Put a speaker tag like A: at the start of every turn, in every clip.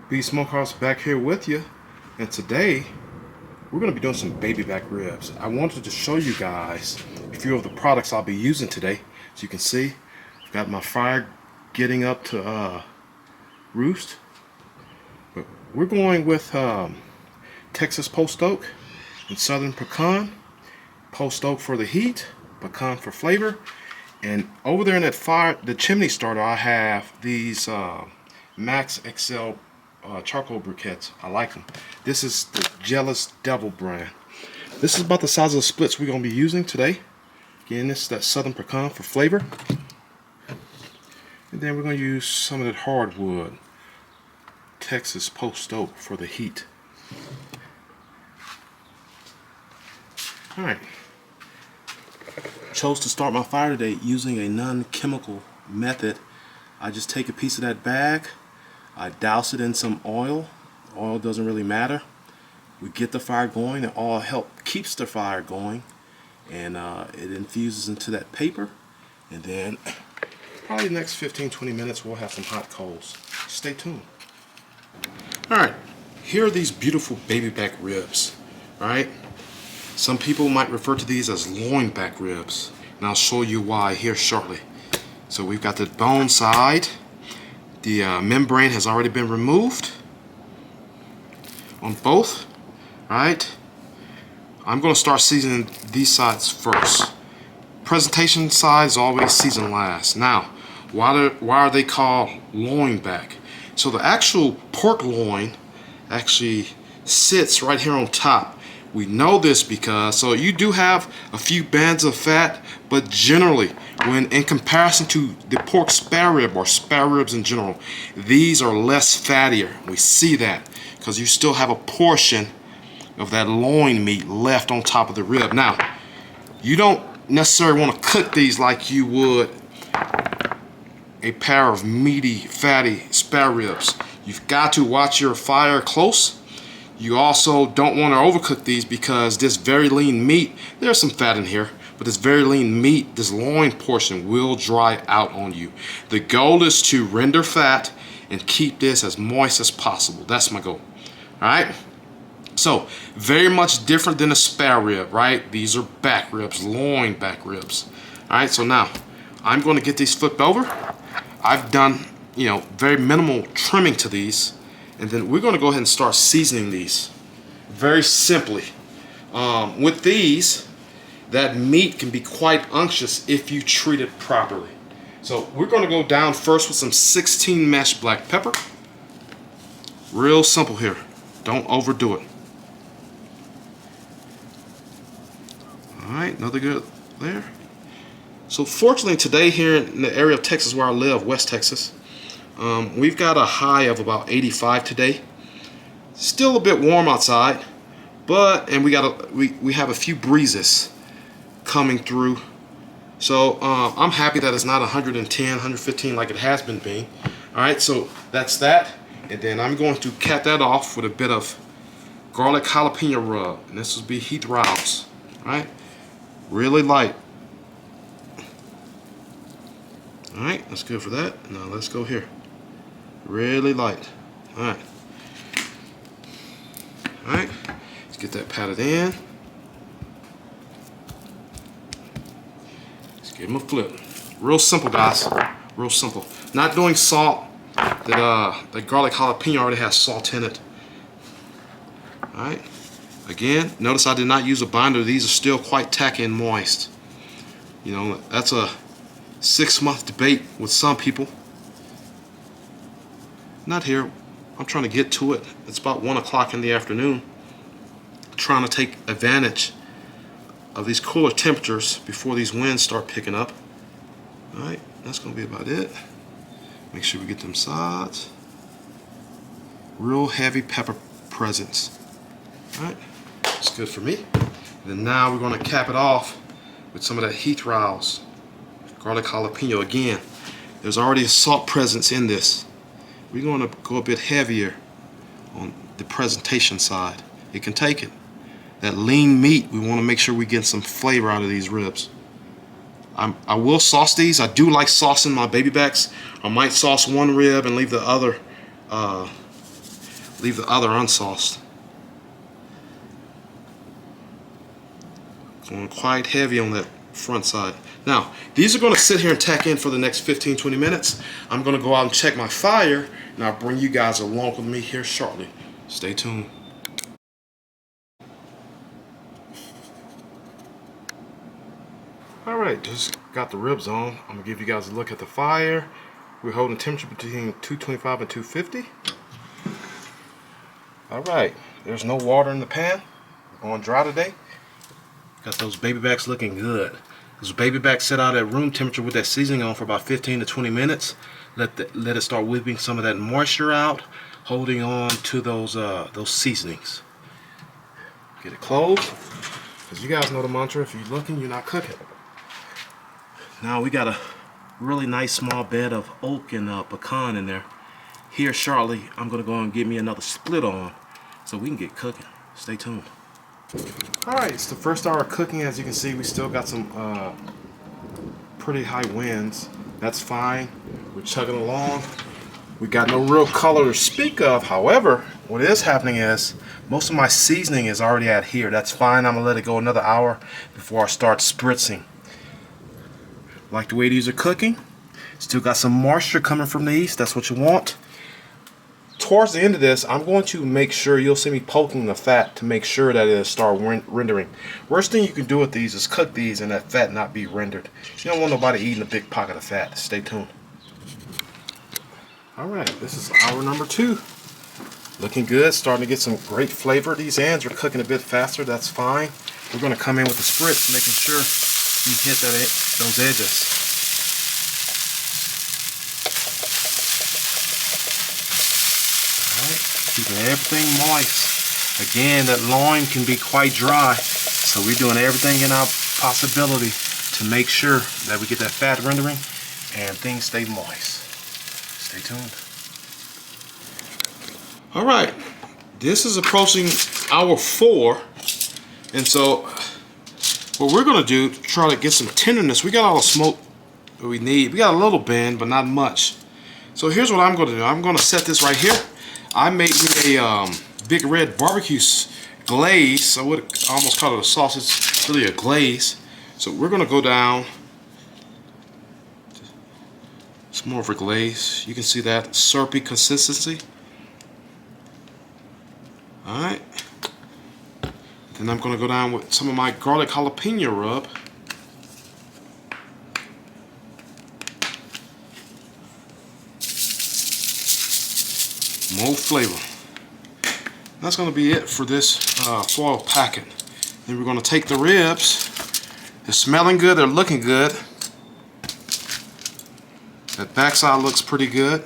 A: B Smokehouse back here with you, and today we're going to be doing some baby back ribs. I wanted to show you guys a few of the products I'll be using today. As you can see, I've got my fire getting up to roost. But we're going with Texas Post Oak and Southern Pecan. Post Oak for the heat, pecan for flavor. And over there in that fire, the chimney starter, I have these Max XL charcoal briquettes. I like them. This is the Jealous Devil brand. This is about the size of the splits we're going to be using today. Again, this is that Southern Pecan for flavor. And then we're going to use some of that hardwood Texas Post Oak for the heat. Alright. Chose to start my fire today using a non-chemical method. I just take a piece of that bag, I douse it in some oil. Oil doesn't really matter. We get the fire going, and oil keeps the fire going, and it infuses into that paper, and then probably the next 15-20 minutes we'll have some hot coals. Stay tuned. Alright, here are these beautiful baby back ribs. Alright, some people might refer to these as loin back ribs, and I'll show you why here shortly. So we've got the bone side. The membrane has already been removed on both. Right? I'm going to start seasoning these sides first. Presentation side is always seasoned last. Now, why are they called loin back? So the actual pork loin actually sits right here on top. We know this because, so you do have a few bands of fat, but generally, when in comparison to the pork spare rib or spare ribs in general, these are less fattier. We see that because you still have a portion of that loin meat left on top of the rib. Now, you don't necessarily want to cook these like you would a pair of meaty, fatty spare ribs. You've got to watch your fire close. You also don't want to overcook these because this very lean meat, there's some fat in here, but this very lean meat, this loin portion will dry out on you. The goal is to render fat and keep this as moist as possible. That's my goal. Alright? So, very much different than a spare rib, right? These are back ribs, loin back ribs. Alright, so now I'm going to get these flipped over. I've done, very minimal trimming to these. And then we're going to go ahead and start seasoning these very simply. With these, that meat can be quite unctuous if you treat it properly. So we're going to go down first with some 16 mesh black pepper. Real simple here. Don't overdo it. Alright, another good there. So fortunately today here in the area of Texas where I live, West Texas, we've got a high of about 85 today. Still a bit warm outside, but we have a few breezes coming through. So I'm happy that it's not 110, 115 like it has been being. All right, so that's that, and then I'm going to cap that off with a bit of garlic jalapeno rub, and this will be Heath Rouse. All right, really light. All right, that's good for that. Now let's go here. Really light. Alright. Alright. Let's get that patted in. Let's give them a flip. Real simple, guys. Real simple. Not doing salt. That garlic jalapeno already has salt in it. Alright. Again, notice I did not use a binder. These are still quite tacky and moist. That's a 6-month debate with some people. Not here. I'm trying to get to it. It's about 1 o'clock in the afternoon. Trying to take advantage of these cooler temperatures before these winds start picking up. Alright, that's going to be about it. Make sure we get them sides. Real heavy pepper presence. Alright, that's good for me. And then now we're going to cap it off with some of that Heath Rouse garlic jalapeno again. There's already a salt presence in this. We're going to go a bit heavier on the presentation side. It can take it. That lean meat, we want to make sure we get some flavor out of these ribs. I will sauce these. I do like saucing my baby backs. I might sauce one rib and leave the other Leave the other unsauced. Going quite heavy on that front side. Now, these are going to sit here and tack in for the next 15-20 minutes. I'm going to go out and check my fire, and I'll bring you guys along with me here shortly. Stay tuned. Alright, just got the ribs on. I'm going to give you guys a look at the fire. We're holding temperature between 225 and 250. Alright, there's no water in the pan. We're going dry today. Got those baby backs looking good. Those baby backs set out at room temperature with that seasoning on for about 15 to 20 minutes. Let it start whipping some of that moisture out, holding on to those seasonings. Get it closed, because you guys know the mantra: if you're looking, you're not cooking. Now we got a really nice small bed of oak and pecan in there. Here shortly, I'm gonna go and get me another split on, so we can get cooking. Stay tuned. Alright, it's the first hour of cooking. As you can see, we still got some pretty high winds. That's fine. We're chugging along. We got no real color to speak of. However, what is happening is most of my seasoning is already out here. That's fine. I'm gonna let it go another hour before I start spritzing. Like the way these are cooking. Still got some moisture coming from the east. That's what you want. Towards the end of this, I'm going to make sure, you'll see me poking the fat to make sure that it'll start rendering. Worst thing you can do with these is cook these and that fat not be rendered. You don't want nobody eating a big pocket of fat. Stay tuned. Alright, this is hour number 2. Looking good, starting to get some great flavor. These ends are cooking a bit faster, that's fine. We're going to come in with the spritz, making sure you hit those edges. Keeping everything moist. Again, that loin can be quite dry, so we're doing everything in our possibility to make sure that we get that fat rendering and things stay moist. Stay tuned. Alright, this is approaching hour 4, and so what we're going to do, try to get some tenderness. We got all the smoke that we need. We got a little bend, but not much. So here's what I'm going to do. I'm going to set this right here. I made me a Big Red barbecue glaze. I would almost call it a sauce. It's really a glaze. So we're going to go down. It's more of a glaze. You can see that syrupy consistency. Alright. Then I'm going to go down with some of my garlic jalapeno rub. More flavor. That's going to be it for this foil packet. Then we're going to take the ribs. They're smelling good. They're looking good. That backside looks pretty good.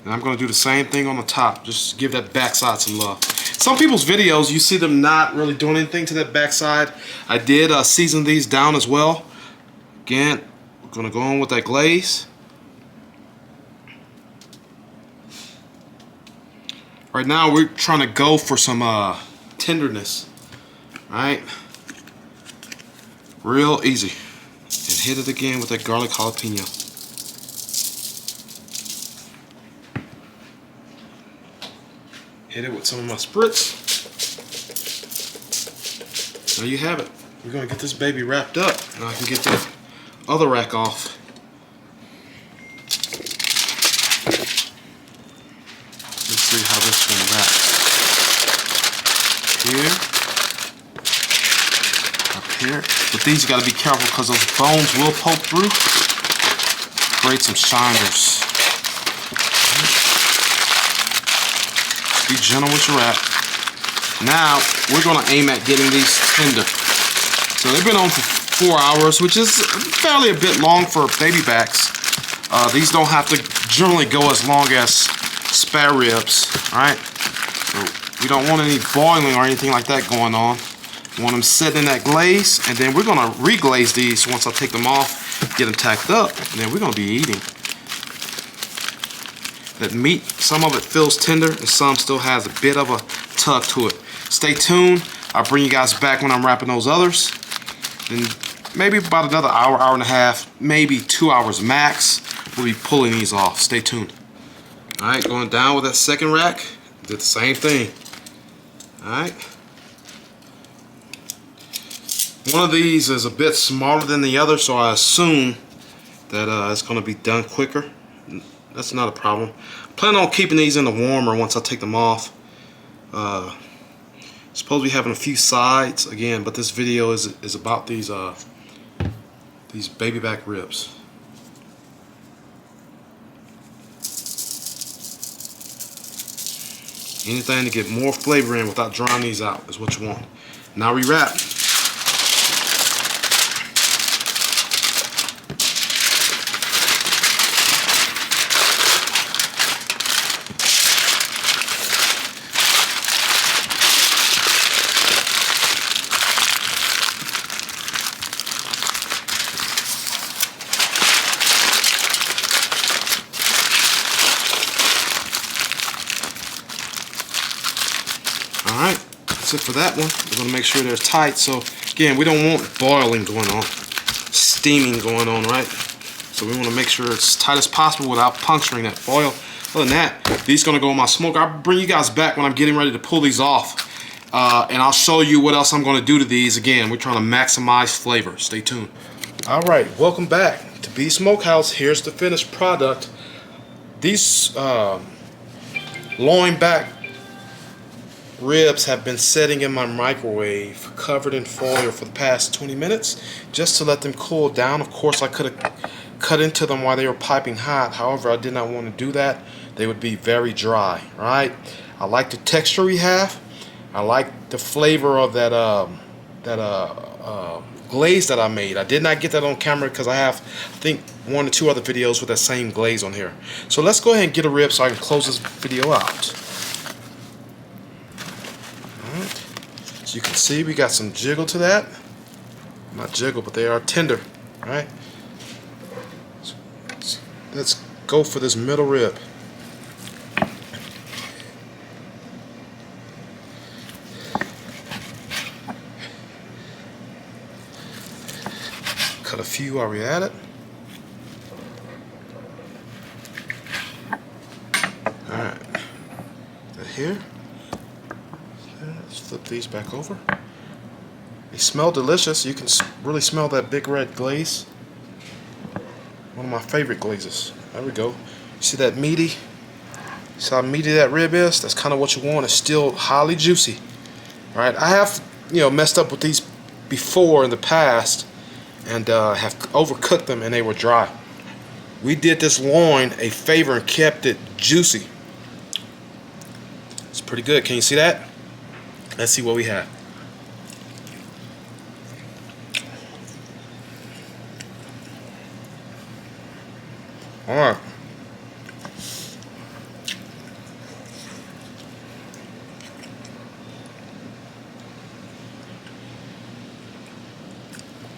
A: And I'm going to do the same thing on the top. Just give that backside some love. Some people's videos, you see them not really doing anything to that backside. I did season these down as well. Again, we're going to go on with that glaze. Right now we're trying to go for some tenderness, right? Real easy. And hit it again with that garlic jalapeno. Hit it with some of my spritz. There you have it. We're gonna get this baby wrapped up. Now I can get that other rack off. Let's see how this one wraps. Here, up here. But these you gotta be careful because those bones will poke through. Create some shiners. Be gentle with your wrap. Now we're gonna aim at getting these tender. So they've been on for 4 hours, which is fairly a bit long for baby backs. These don't have to generally go as long as spare ribs, alright? So we don't want any boiling or anything like that going on. We want them sitting in that glaze, and then we're gonna reglaze these once I take them off, get them tacked up, and then we're gonna be eating. That meat, some of it feels tender, and some still has a bit of a tug to it. Stay tuned. I'll bring you guys back when I'm wrapping those others. Then maybe about another hour, hour and a half, maybe 2 hours max, we'll be pulling these off. Stay tuned. Alright, going down with that second rack. Did the same thing. Alright. One of these is a bit smaller than the other, so I assume that it's going to be done quicker. That's not a problem. I plan on keeping these in the warmer once I take them off. Supposed to be having a few sides again, but this video is about these baby back ribs. Anything to get more flavor in without drying these out is what you want. Now rewrap. Alright, that's it for that one. We're going to make sure they're tight. So again, we don't want boiling going on, steaming going on, right? So we want to make sure it's tight as possible without puncturing that foil. Other than that, these are going to go in my smoker. I'll bring you guys back when I'm getting ready to pull these off. And I'll show you what else I'm going to do to these. Again, we're trying to maximize flavor. Stay tuned. Alright, welcome back to B Smokehouse. Here's the finished product. These loin back ribs have been sitting in my microwave covered in foil for the past 20 minutes just to let them cool down. Of course, I could have cut into them while they were piping hot. However, I did not want to do that. They would be very dry, right? I like the texture we have. I like the flavor of that glaze that I made. I did not get that on camera because I have, I think, 1 or 2 other videos with that same glaze on here. So let's go ahead and get a rib so I can close this video out. You can see we got some jiggle to that. Not jiggle, but they are tender. Alright? So let's go for this middle rib. Cut a few while we're at it. Alright. That here. Let's flip these back over. They smell delicious. You can really smell that Big Red Glaze. One of my favorite glazes. There we go. You see that meaty? See how meaty that rib is? That's kind of what you want. It's still highly juicy. Alright, I have, messed up with these before in the past and have overcooked them and they were dry. We did this loin a favor and kept it juicy. It's pretty good. Can you see that? Let's see what we have. Alright.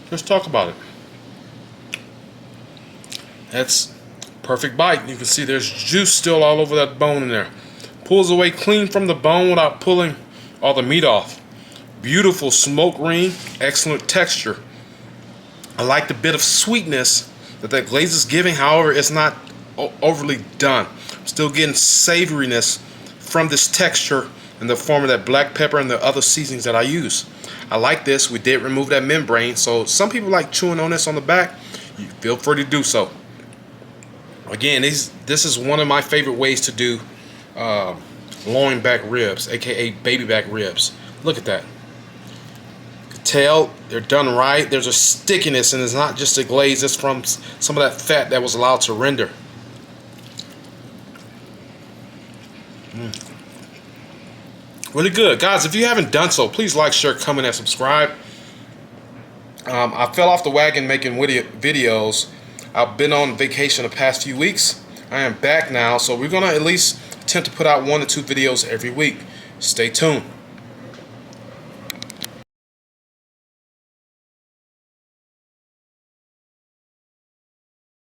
A: Let's talk about it. That's perfect bite. You can see there's juice still all over that bone in there. Pulls away clean from the bone without pulling all the meat off. Beautiful smoke ring, excellent texture. I like the bit of sweetness that glaze is giving. However, it's not overly done. I'm still getting savoriness from this texture in the form of that black pepper and the other seasonings that I use. I like this. We did remove that membrane, so some people like chewing on this on the back. You feel free to do so. Again, this is one of my favorite ways to do loin back ribs, aka baby back ribs. Look at that. You can tell they're done right. There's a stickiness, and it's not just a glaze. It's from some of that fat that was allowed to render. Really good. Guys, if you haven't done so, please like, share, comment, and subscribe. I fell off the wagon making videos. I've been on vacation the past few weeks. I am back now, so we're going to at least attempt to put out 1 to 2 videos every week. Stay tuned.